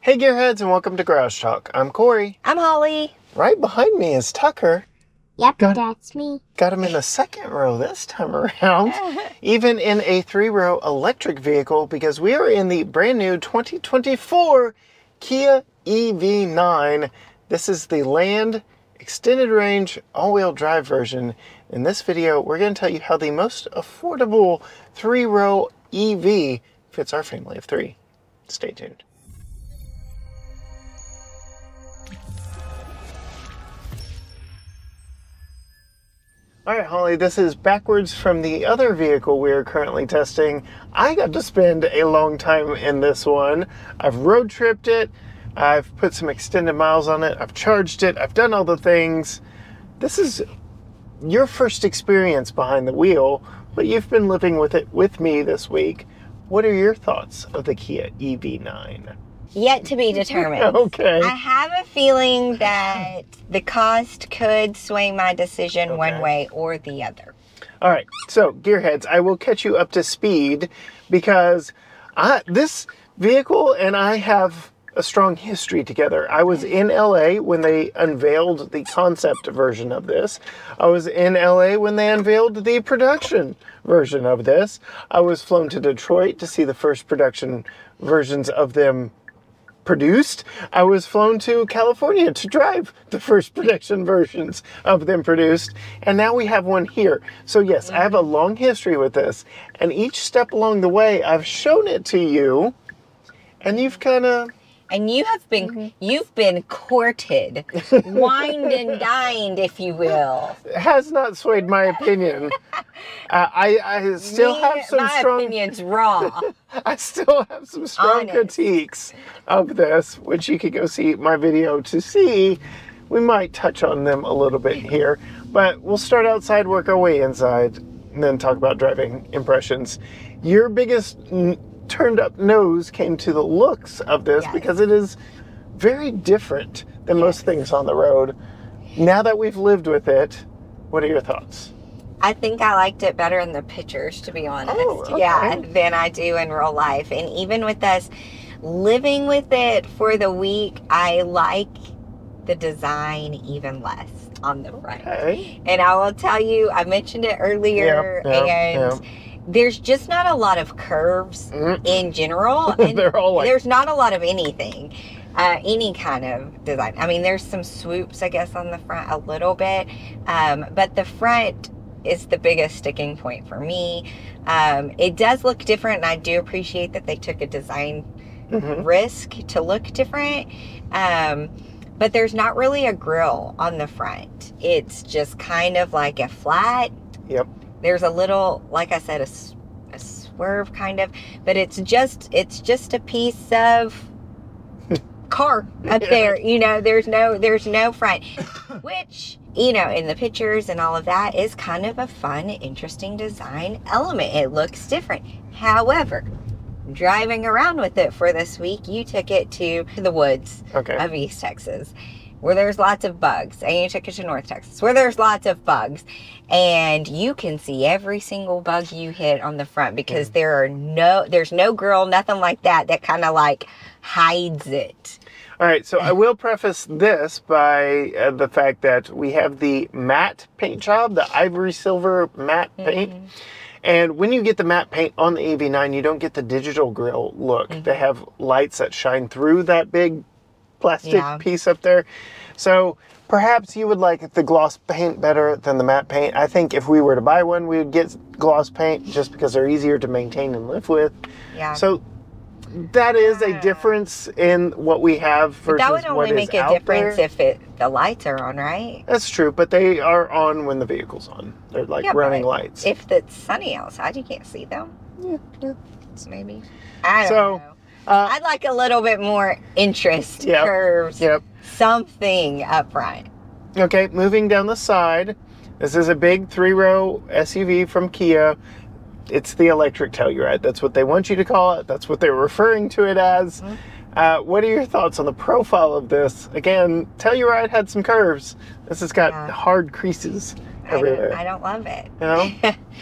Hey Gearheads, and welcome to Garage Talk. I'm Corey. I'm Holly. Right behind me is Tucker. Yep, that's me. Got him in the second row this time around, even in a 3-row electric vehicle, because we are in the brand new 2024 Kia EV9. This is the Land Extended Range all-wheel drive version. In this video, we're going to tell you how the most affordable 3-row EV fits our family of 3. Stay tuned. All right, Holly, this is backwards from the other vehicle we are currently testing. I got to spend a long time in this one. I've road tripped it. I've put some extended miles on it. I've charged it. I've done all the things. This is your first experience behind the wheel, but you've been living with it with me this week. What are your thoughts of the Kia EV9? Yet to be determined. Okay. I have a feeling that the cost could sway my decision one way or the other. All right, so Gearheads, I will catch you up to speed because this vehicle and I have a strong history together. I was in LA when they unveiled the concept version of this. I was in LA when they unveiled the production version of this. I was flown to Detroit to see the first production versions of them produced. I was flown to California to drive the first production versions of them produced, and now we have one here. So yes, I have a long history with this, and each step along the way I've shown it to you, and you've kind of... And you have been, you've been courted, wined and dined, if you will. It has not swayed my opinion. I still have some strong... My opinion's raw. I still have some strong Honest. critiques of this, which you could go see my video to see. We might touch on them a little bit here, but we'll start outside, work our way inside, and then talk about driving impressions. Your biggest turned up nose came to the looks of this because it is very different than most things on the road. Now that we've lived with it, what are your thoughts? I think I liked it better in the pictures, to be honest. Oh, okay. Yeah, than I do in real life. And even with us living with it for the week, I like the design even less on the front. Okay. And I will tell you, I mentioned it earlier, there's just not a lot of curves in general. And They're all like... There's not a lot of anything. Any kind of design. I mean, there's some swoops, I guess, on the front a little bit. But the front is the biggest sticking point for me. It does look different, and I do appreciate that they took a design risk to look different. But there's not really a grille on the front. It's just kind of like a flat. Yep. There's a little, like I said, a swerve kind of, but it's just a piece of car up there. You know, there's no front, which, you know, in the pictures and all of that is kind of a fun, interesting design element. It looks different. However, driving around with it for this week, you took it to the woods of East Texas, where there's lots of bugs, and you took it to North Texas, where there's lots of bugs, and you can see every single bug you hit on the front because there's no grill, nothing like that kind of like hides it. All right, so I will preface this by the fact that we have the matte paint job, the ivory silver matte paint. And when you get the matte paint on the EV9, you don't get the digital grill look. They have lights that shine through that big plastic piece up there. So perhaps you would like the gloss paint better than the matte paint. I think if we were to buy one, we would get gloss paint just because they're easier to maintain and live with. Yeah. So that is a difference in what we have versus what is out there. That would only make a difference if the lights are on, right? That's true, but they are on when the vehicle's on. They're like running lights. If it's sunny outside, you can't see them. Yeah. So maybe. I don't know. I'd like a little bit more interest, curves, something up front. Okay, moving down the side. This is a big 3-row SUV from Kia. It's the electric Telluride. That's what they want you to call it. That's what they're referring to it as. What are your thoughts on the profile of this? Again, Telluride had some curves. This has got hard creases everywhere. I don't love it. You know?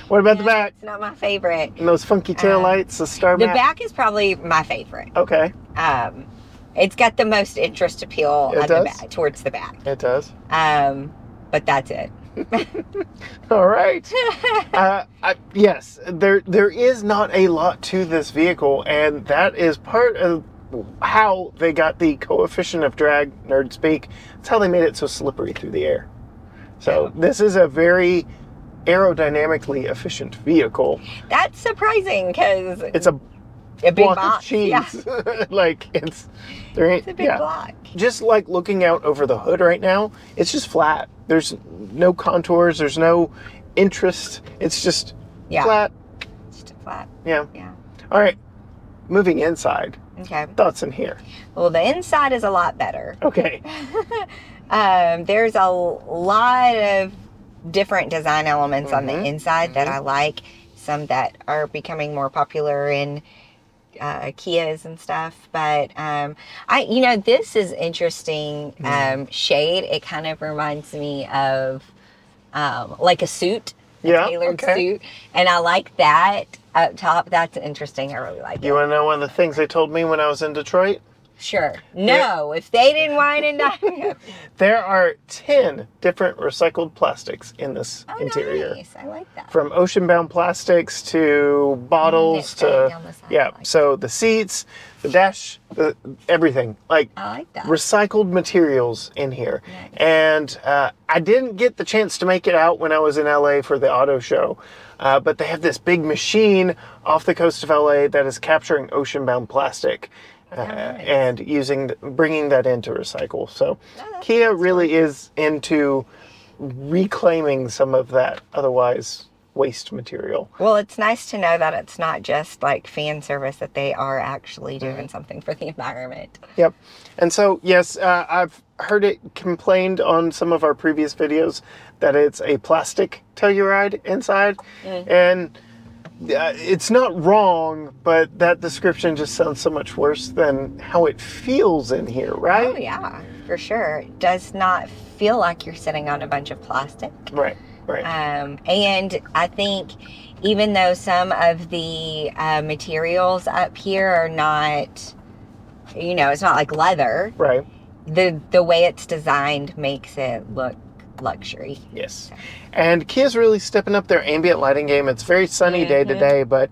What about the back? It's not my favorite. And those funky tail lights, the star The map? back is probably my favorite. Okay. It's got the most interest appeal It at the does? back, towards the back. It does. But that's it. All right. Yes, there is not a lot to this vehicle, and that is part of how they got the coefficient of drag, nerd speak. That's how they made it so slippery through the air. So this is a very aerodynamically efficient vehicle. That's surprising because It's a big block box. of cheese. Yeah. Like there ain't It's a big block. Just like looking out over the hood right now, it's just flat. There's no contours, there's no interest. It's just flat. Just flat. Yeah. Yeah. All right. Moving inside. Okay. Thoughts in here. Well, the inside is a lot better. Okay. There's a lot of different design elements on the inside that I like. Some that are becoming more popular in Kias and stuff. But this is interesting shade. It kind of reminds me of like a suit, a tailored suit, and I like that up top. That's interesting. I really like it. You want to know one of the things they told me when I was in Detroit? Sure. No, if they didn't wine and dine. There are 10 different recycled plastics in this interior. Nice. I like that. From ocean-bound plastics to bottles to so the seats, the dash, everything. Like I like that. Recycled materials in here. Nice. And I didn't get the chance to make it out when I was in LA for the auto show. But they have this big machine off the coast of LA that is capturing ocean-bound plastic. Nice. And bringing that into recycle. So Kia really is into reclaiming some of that otherwise waste material. Well, it's nice to know that it's not just like fan service, that they are actually doing something for the environment. Yep. And so, yes, I've heard it complained on some of our previous videos that it's a plastic Telluride inside. And it's not wrong, but that description just sounds so much worse than how it feels in here, right? Oh, yeah, for sure. It does not feel like you're sitting on a bunch of plastic. Right. And I think even though some of the materials up here are not, it's not like leather. Right. The way it's designed makes it look luxury. Yes. And Kia's really stepping up their ambient lighting game. It's very sunny day to day, but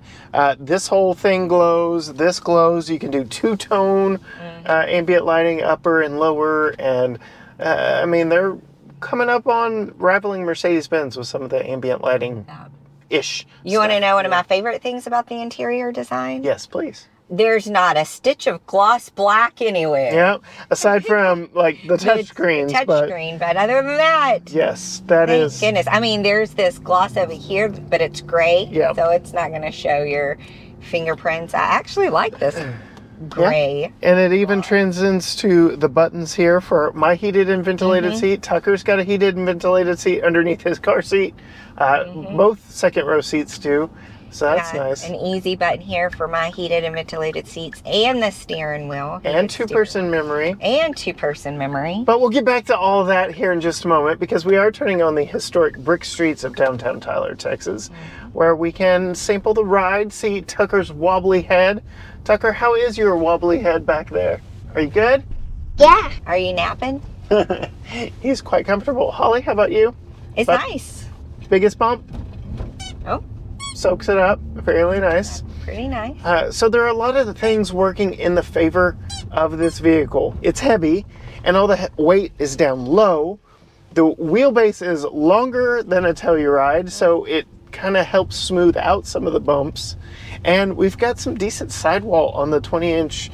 this whole thing glows. This glows. You can do two-tone ambient lighting, upper and lower. And I mean, they're coming up on rivaling Mercedes-Benz with some of the ambient lighting-ish. You want to know one of my favorite things about the interior design? Yes, please. There's not a stitch of gloss black anywhere. Yeah, aside from like the touch screens. But other than that, yes, thank goodness. I mean, there's this gloss over here, but it's gray, so it's not going to show your fingerprints. I actually like this gray. Yeah. And it even transcends to the buttons here for my heated and ventilated seat. Tucker's got a heated and ventilated seat underneath his car seat. Both second row seats do. So that's nice. An easy button here for my heated and ventilated seats and the steering wheel. And two-person memory. And two-person memory. But we'll get back to all of that here in just a moment because we are turning on the historic brick streets of downtown Tyler, Texas, where we can sample the ride, see Tucker's wobbly head. Tucker, how is your wobbly head back there? Are you good? Yeah. Are you napping? He's quite comfortable. Holly, how about you? It's nice. Biggest bump? Oh. Soaks it up. Fairly nice. Pretty nice. So there are a lot of the things working in the favor of this vehicle. It's heavy, and all the weight is down low. The wheelbase is longer than a Telluride, so it kind of helps smooth out some of the bumps. And we've got some decent sidewall on the 20-inch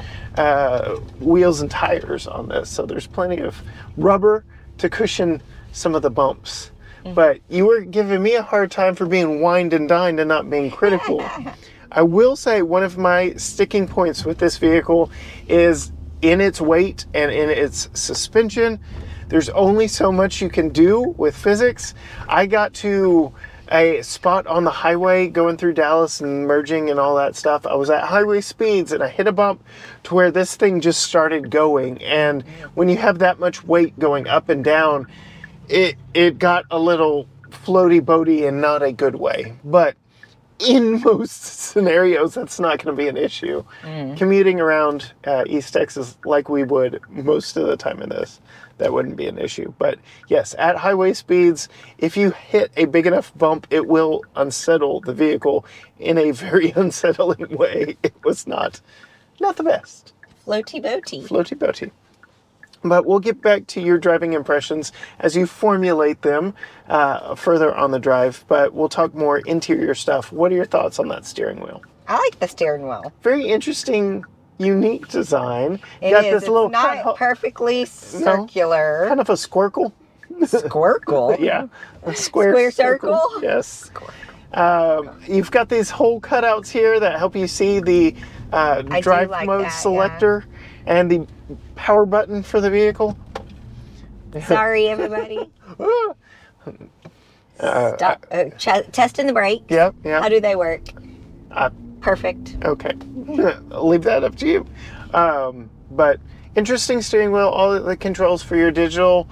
wheels and tires on this, so there's plenty of rubber to cushion some of the bumps. But you were giving me a hard time for being wined and dined and not being critical. I will say one of my sticking points with this vehicle is in its weight and in its suspension. There's only so much you can do with physics. I got to a spot on the highway going through Dallas and merging and all that stuff. I was at highway speeds and I hit a bump to where this thing just started going. And when you have that much weight going up and down, it got a little floaty boaty in not a good way. But in most scenarios, that's not going to be an issue. Commuting around East Texas like we would most of the time in this, that wouldn't be an issue. But yes, at highway speeds, if you hit a big enough bump, it will unsettle the vehicle in a very unsettling way. It was not the best. Floaty boaty. Floaty boaty. But we'll get back to your driving impressions as you formulate them further on the drive. But we'll talk more interior stuff. What are your thoughts on that steering wheel? I like the steering wheel. Very interesting, unique design. It Got is. this It's little not perfectly circular. kind of a squircle. Squircle? Yeah, a square circle? Yes. You've got these hole cutouts here that help you see the drive like mode that, selector and the power button for the vehicle. Sorry, everybody. Stop. Testing the brake. Yep. How do they work? Perfect. Okay. I'll leave that up to you. But interesting steering wheel, all the controls for your digital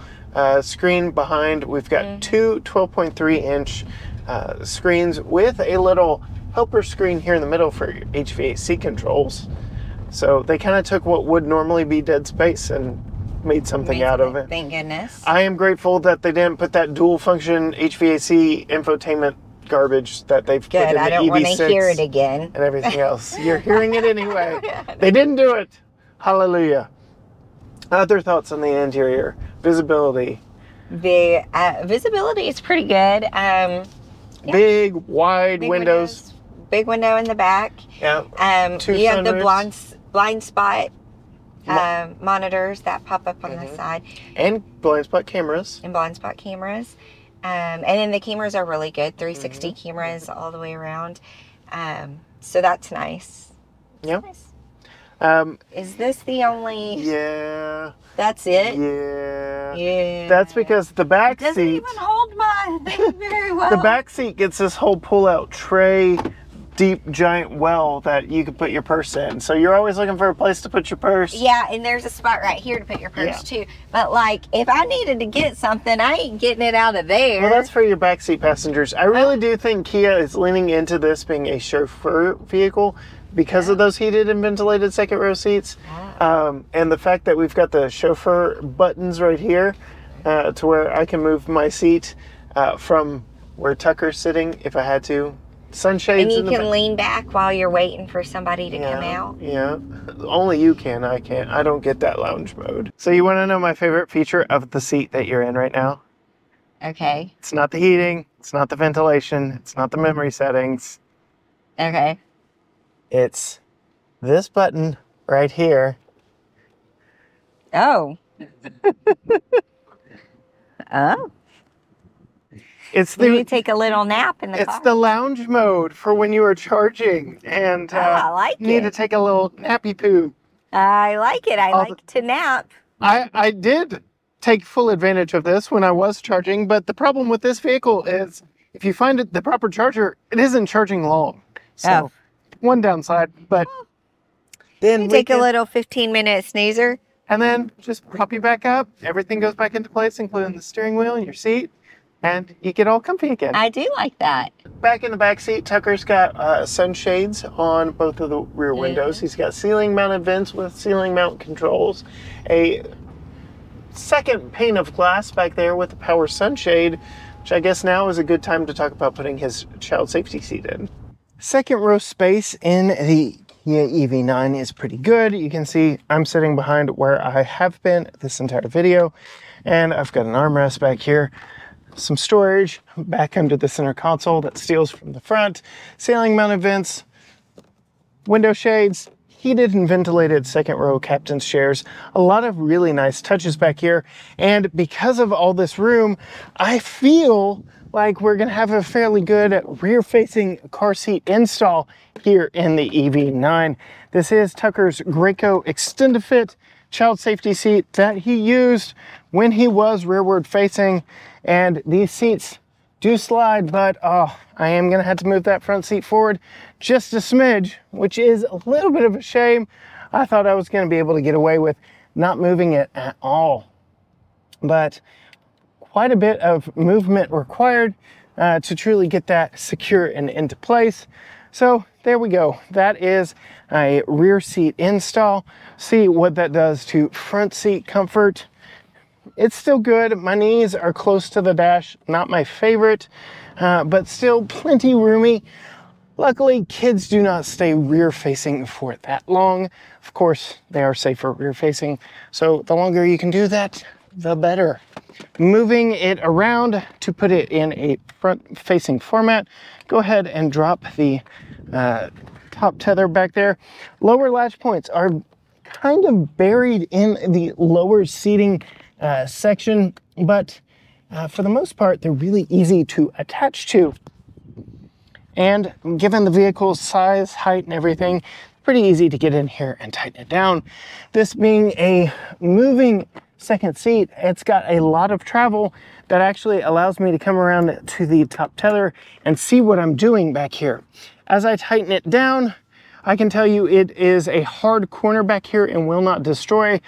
screen behind. We've got two 12.3-inch screens with a little helper screen here in the middle for your HVAC controls. So they kind of took what would normally be dead space and made something out of it. Thank goodness. I am grateful that they didn't put that dual function HVAC infotainment garbage that they've put in the EV6. I don't want to hear it again. And everything else. You're hearing it anyway. They didn't do it. Hallelujah. Other thoughts on the interior? Visibility. The visibility is pretty good. Big, wide windows. Big window in the back. Yeah. Two you have the sunroofs. blind spot monitors that pop up on the side. And blind spot cameras. And blind spot cameras. And then the cameras are really good. 360 cameras all the way around. So that's nice. Yeah. Nice. Is this the only... Yeah. That's it? Yeah. Yeah. That's because the back seat... seat... It doesn't even hold my thing very well. The back seat gets this whole pull-out tray, deep, giant well that you can put your purse in. So you're always looking for a place to put your purse. Yeah, and there's a spot right here to put your purse too. But like, if I needed to get something, I ain't getting it out of there. Well, that's for your backseat passengers. I really do think Kia is leaning into this being a chauffeur vehicle because of those heated and ventilated second row seats. And the fact that we've got the chauffeur buttons right here to where I can move my seat from where Tucker's sitting if I had to. Sunshades. And you can lean back while you're waiting for somebody to come out. Yeah. Only you can. I can't. I don't get that lounge mode. So you want to know my favorite feature of the seat that you're in right now? Okay. It's not the heating. It's not the ventilation. It's not the memory settings. Okay. It's this button right here. Oh. Oh. It's the you take a little nap in the car. It's the lounge mode for when you are charging and I like need to take a little nappy poo. I like it. I like to nap. I did take full advantage of this when I was charging, but the problem with this vehicle is if you find the proper charger, it isn't charging long. So one downside, but then you take a little 15-minute snoozer. And then just prop you back up. Everything goes back into place, including the steering wheel and your seat. And you get all comfy again. I do like that. Back in the back seat, Tucker's got sunshades on both of the rear windows. He's got ceiling mounted vents with ceiling mount controls. A second pane of glass back there with the power sunshade, which I guess now is a good time to talk about putting his child safety seat in. Second row space in the Kia EV9 is pretty good. You can see I'm sitting behind where I have been this entire video. And I've got an armrest back here. Some storage back under the center console that steals from the front, ceiling mounted vents, window shades, heated and ventilated second row captain's chairs, a lot of really nice touches back here. And because of all this room, I feel like we're gonna have a fairly good rear facing car seat install here in the EV9. This is Tucker's Graco Extend-A-Fit child safety seat that he used when he was rearward facing. And these seats do slide, but I am gonna have to move that front seat forward just a smidge, which is a little bit of a shame. I thought I was gonna be able to get away with not moving it at all. But quite a bit of movement required. to truly get that secure and into place. So there we go. That is a rear seat install. See what that does to front seat comfort. It's still good. My knees are close to the dash, not my favorite, but still plenty roomy. Luckily, kids do not stay rear facing for that long. Of course, they are safer rear facing, so the longer you can do that, the better. Moving it around to put it in a front facing format, go ahead and drop the top tether back there. Lower latch points are kind of buried in the lower seating section, but for the most part, they're really easy to attach to. And given the vehicle's size, height, and everything, pretty easy to get in here and tighten it down. This being a moving second seat, it's got a lot of travel that actually allows me to come around to the top tether and see what I'm doing back here. As I tighten it down, I can tell you it is a hard corner back here and will not destroy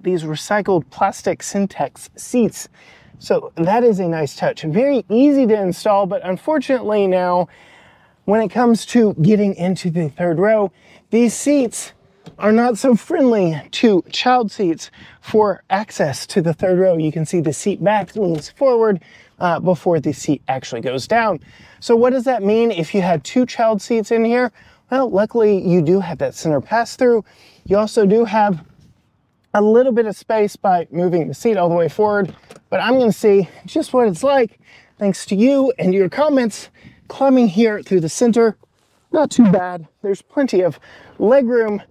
these recycled plastic SynTex seats. So that is a nice touch. Very easy to install, but unfortunately now, when it comes to getting into the third row, these seats are not so friendly to child seats for access to the third row. You can see the seat back leans forward before the seat actually goes down. So what does that mean if you had two child seats in here? Well, luckily you do have that center pass through. You also do have a little bit of space by moving the seat all the way forward, but I'm gonna see just what it's like thanks to you and your comments. Climbing here through the center, not too bad. There's plenty of leg room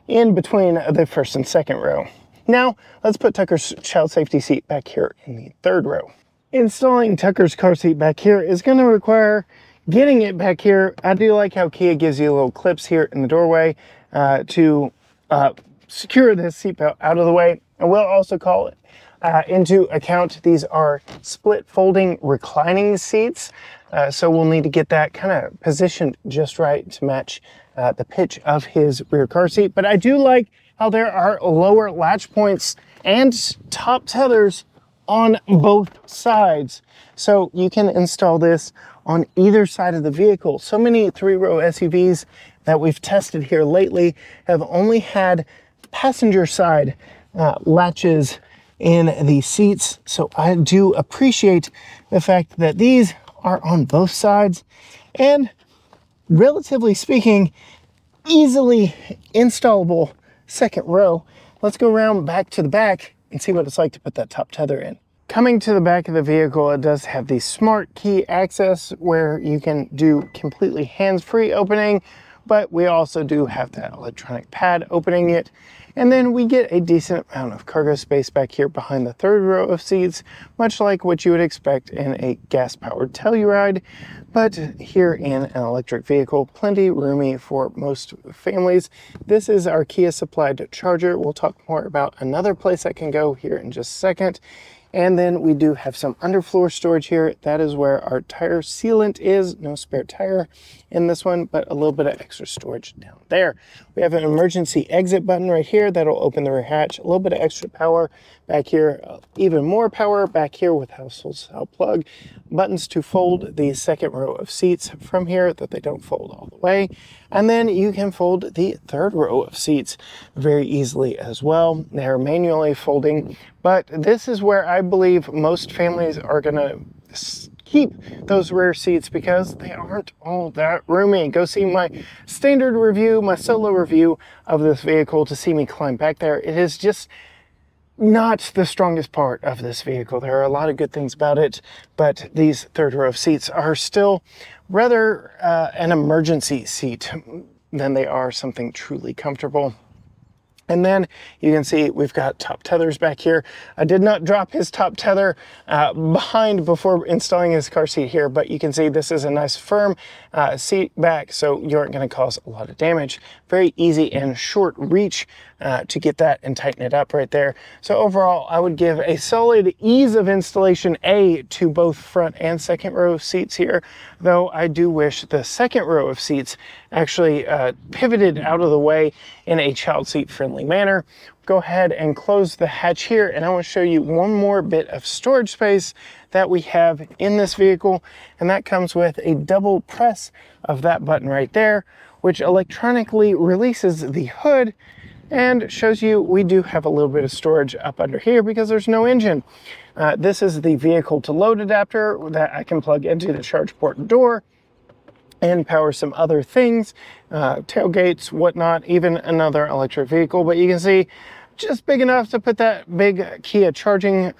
in between the first and second row. Now, let's put Tucker's child safety seat back here in the third row. Installing Tucker's car seat back here is going to require getting it back here. I do like how Kia gives you little clips here in the doorway to secure this seatbelt out of the way. I will also call it into account, these are split folding reclining seats. So we'll need to get that kind of positioned just right to match the pitch of his rear car seat. But I do like how there are lower latch points and top tethers on both sides. So you can install this on either side of the vehicle. So many three-row SUVs that we've tested here lately have only had passenger side latches in the seats. So I do appreciate the fact that these are on both sides and, relatively speaking, easily installable second row. Let's go around back to the back and see what it's like to put that top tether in. Coming to the back of the vehicle, it does have the smart key access where you can do completely hands-free opening, but we also do have that electronic pad opening it. And then we get a decent amount of cargo space back here behind the third row of seats, much like what you would expect in a gas-powered Telluride. But here in an electric vehicle, plenty roomy for most families. This is our Kia supplied charger. We'll talk more about another place that can go here in just a second. And then we do have some underfloor storage here. That is where our tire sealant is. No spare tire in this one, but a little bit of extra storage down there. We have an emergency exit button right here that'll open the rear hatch. A little bit of extra power back here. Even more power back here with household style plug. Buttons to fold the second row of seats from here that they don't fold all the way. And then you can fold the third row of seats very easily as well. They're manually folding, but this is where I believe most families are gonna keep those rear seats because they aren't all that roomy. Go see my standard review, my solo review of this vehicle to see me climb back there. It is just not the strongest part of this vehicle. There are a lot of good things about it, but these third row of seats are still rather an emergency seat than they are something truly comfortable. And then you can see we've got top tethers back here. I did not drop his top tether behind before installing his car seat here, but you can see this is a nice firm seat back, so you aren't going to cause a lot of damage. Very easy and short reach to get that and tighten it up right there. So overall, I would give a solid ease of installation A to both front and second row seats here, though I do wish the second row of seats actually pivoted out of the way in a child seat friendly manner. Go ahead and close the hatch here, and I want to show you one more bit of storage space that we have in this vehicle, and that comes with a double press of that button right there, which electronically releases the hood and shows you we do have a little bit of storage up under here because there's no engine. This is the vehicle to load adapter that I can plug into the charge port door and power some other things, tailgates, whatnot, even another electric vehicle. But you can see just big enough to put that big Kia charging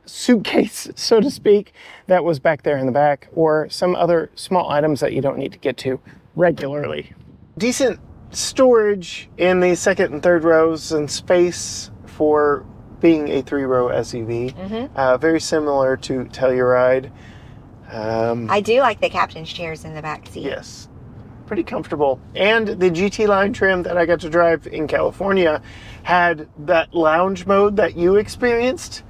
suitcase, so to speak, that was back there in the back, or some other small items that you don't need to get to regularly. Decent storage in the second and third rows and space for being a 3-row SUV. Very similar to Telluride. I do like the captain's chairs in the back seat. Yes, pretty comfortable. And the GT line trim that I got to drive in California had that lounge mode that you experienced,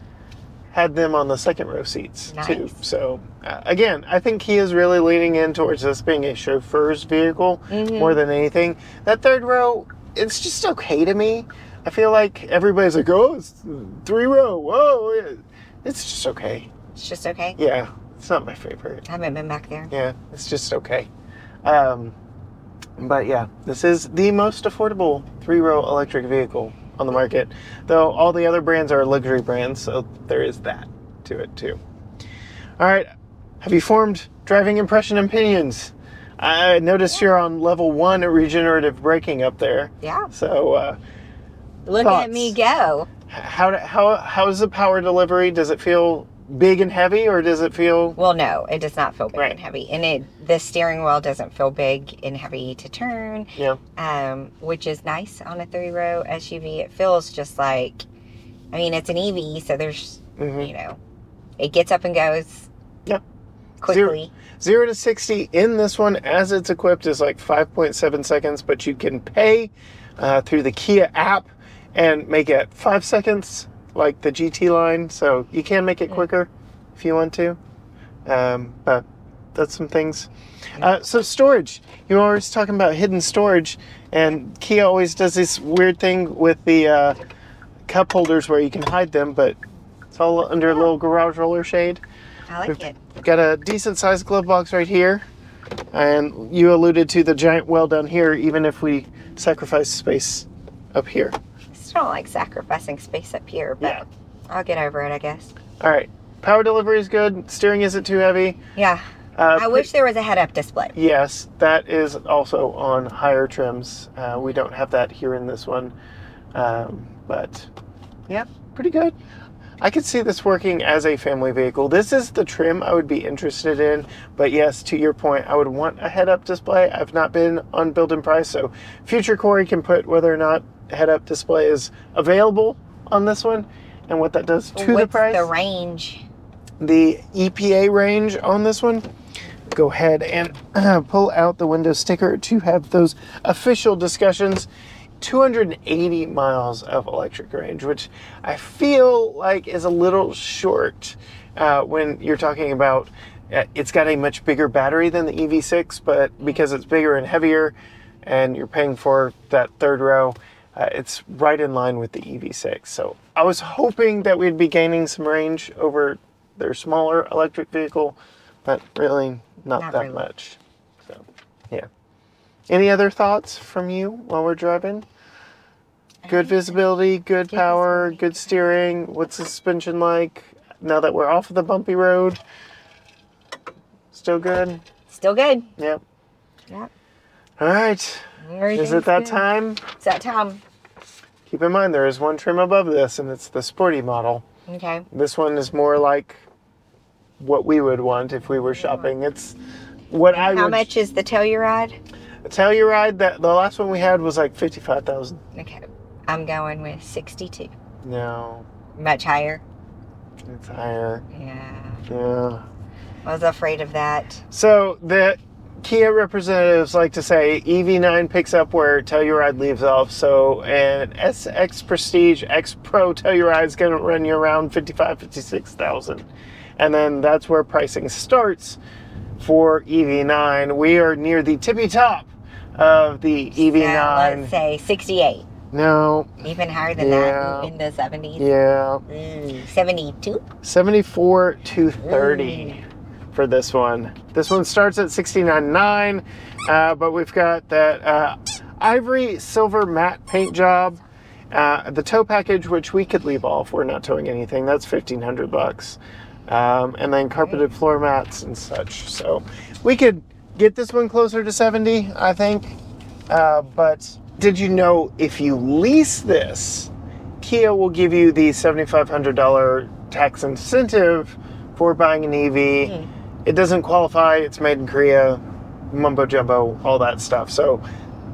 had them on the second row seats too. So again, I think he is really leaning in towards this being a chauffeur's vehicle more than anything. That third row, it's just okay to me. I feel like everybody's like, oh, it's 3-row, whoa. It's just okay. It's just okay? Yeah. It's not my favorite. I haven't been back there. Yeah, it's just okay. But yeah, this is the most affordable 3-row electric vehicle on the market, though all the other brands are luxury brands, so there is that to it too. All right, have you formed driving impression opinions? I noticed you're on level 1 of regenerative braking up there. Yeah. So look thoughts. at me go. How is the power delivery? Does it feel big and heavy, or does it feel... Well, no, it does not feel big and heavy. And the steering wheel doesn't feel big and heavy to turn. Yeah. Which is nice on a 3-row SUV. It feels just like, I mean, it's an EV, so there's, you know, it gets up and goes quickly. 0 to 60 in this one, as it's equipped, is like 5.7 seconds, but you can pay through the Kia app and make it 5 seconds, like the GT line, so you can make it quicker if you want to, but that's some things. So storage, you're always talking about hidden storage, and Kia always does this weird thing with the cup holders where you can hide them, but it's all under a little garage roller shade. I like it. We've got a decent sized glove box right here, and you alluded to the giant well down here, even if we sacrifice space up here. I don't like sacrificing space up here, but I'll get over it, I guess. All right. Power delivery is good. Steering isn't too heavy. Yeah. I wish there was a head-up display. Yes, that is also on higher trims. We don't have that here in this one. But, yeah, pretty good. I could see this working as a family vehicle. This is the trim I would be interested in. But yes, to your point, I would want a head-up display. I've not been on build and price, so future Corey can put whether or not head-up display is available on this one and what that does to the price. What's the range? The EPA range on this one. Go ahead and pull out the window sticker to have those official discussions. 280 miles of electric range, which I feel like is a little short when you're talking about it's got a much bigger battery than the EV6, but because it's bigger and heavier and you're paying for that third row, it's right in line with the EV6. So I was hoping that we'd be gaining some range over their smaller electric vehicle, but really not that much. So, yeah. Any other thoughts from you while we're driving? Good visibility, good power, good steering. What's the suspension like now that we're off of the bumpy road? Still good? Still good. Yep. Yep. All right. Is it that time? It's that time. Keep in mind, there is one trim above this, and it's the sporty model. Okay. This one is more like what we would want if we were shopping. It's what I would... How much is the Telluride? The Telluride, the last one we had was like $55,000. Okay. I'm going with 62. No. Much higher? It's higher. Yeah. Yeah. I was afraid of that. So the Kia representatives like to say EV9 picks up where Telluride leaves off. So an SX Prestige X Pro Telluride is going to run you around 55, 56,000. And then that's where pricing starts for EV9. We are near the tippy top of the EV9. Let's say 68. No. Even higher than that in the 70s? Yeah. 72? 74,230 for this one. This one starts at 69.9, but we've got that ivory silver matte paint job. The tow package, which we could leave off. We're not towing anything. That's $1,500. And then carpeted floor mats and such. So we could get this one closer to 70, I think. But did you know if you lease this, Kia will give you the $7,500 tax incentive for buying an EV. It doesn't qualify. It's made in Korea, mumbo jumbo, all that stuff. So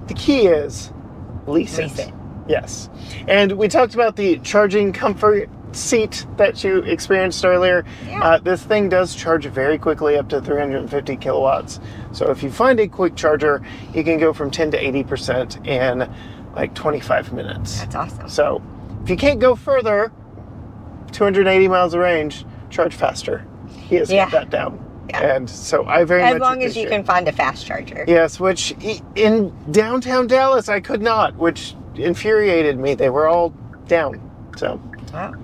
the key is lease it. Yes. And we talked about the charging comfort seat that you experienced earlier. Yeah. This thing does charge very quickly, up to 350 kilowatts. So if you find a quick charger, you can go from 10 to 80% in like 25 minutes. That's awesome. So if you can't go further, 280 miles of range, charge faster. He has got that down. Yeah. And so I very much as long as you can find a fast charger. Yes, which in downtown Dallas I could not, which infuriated me. They were all down. So well,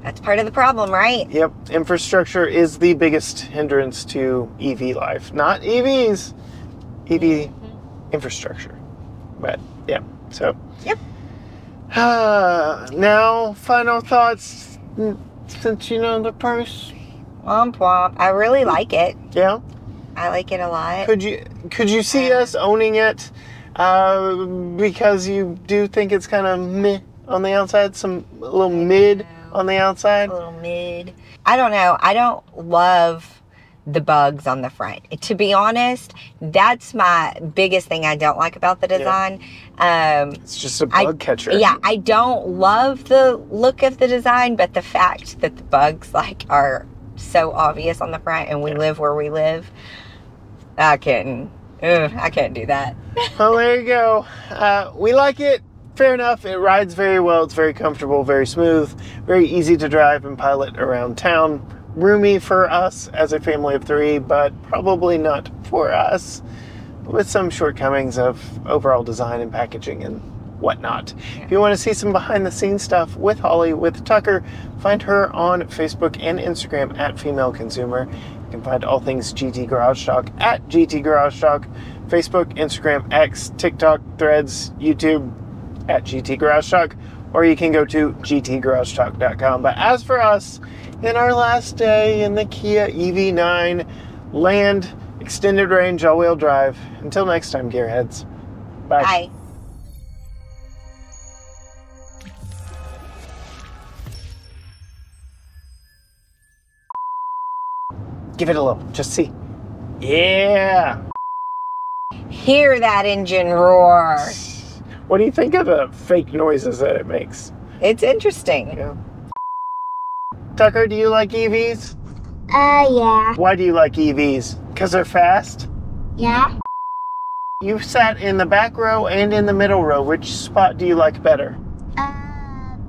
that's part of the problem, right? Yep. Infrastructure is the biggest hindrance to EV life. Not EVs, EV infrastructure. But yeah, so. Yep. Now, final thoughts since you know the price. Womp womp. I really like it. Yeah? I like it a lot. Could you see us owning it because you do think it's kind of meh on the outside? A little mid on the outside? A little mid. I don't know. I don't love the bugs on the front. To be honest, that's my biggest thing I don't like about the design. It's just a bug catcher. Yeah, I don't love the look of the design, but the fact that the bugs are so obvious on the front and we live where we live, I can't do that. Well, there you go. We like it. Fair enough. It rides very well. It's very comfortable, very smooth, very easy to drive and pilot around town. Roomy for us as a family of 3, but probably not for us, with some shortcomings of overall design and packaging and whatnot. Yeah. If you want to see some behind the scenes stuff with Holly, with Tucker, find her on Facebook and Instagram at Female Consumer. You can find all things GT Garage Talk at GT Garage Talk, Facebook, Instagram, X, TikTok, Threads, YouTube at GT Garage Talk, or you can go to gtgaragetalk.com. But as for us, in our last day in the Kia EV9 land, extended range, all-wheel drive. Until next time, gearheads. Bye. Bye. Give it a little. Just see. Yeah. Hear that engine roar. What do you think of the fake noises that it makes? It's interesting. Yeah. Tucker, do you like EVs? Yeah. Why do you like EVs? Because they're fast? Yeah. You've sat in the back row and in the middle row. Which spot do you like better?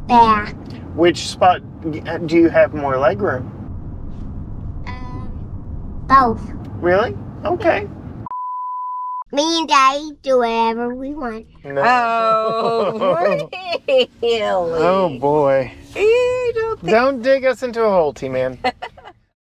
Back. Which spot do you have more legroom? Both. Really? Okay. Me and Daddy do whatever we want. No. Oh, really? Oh boy. You don't think... Don't dig us into a hole, T-Man.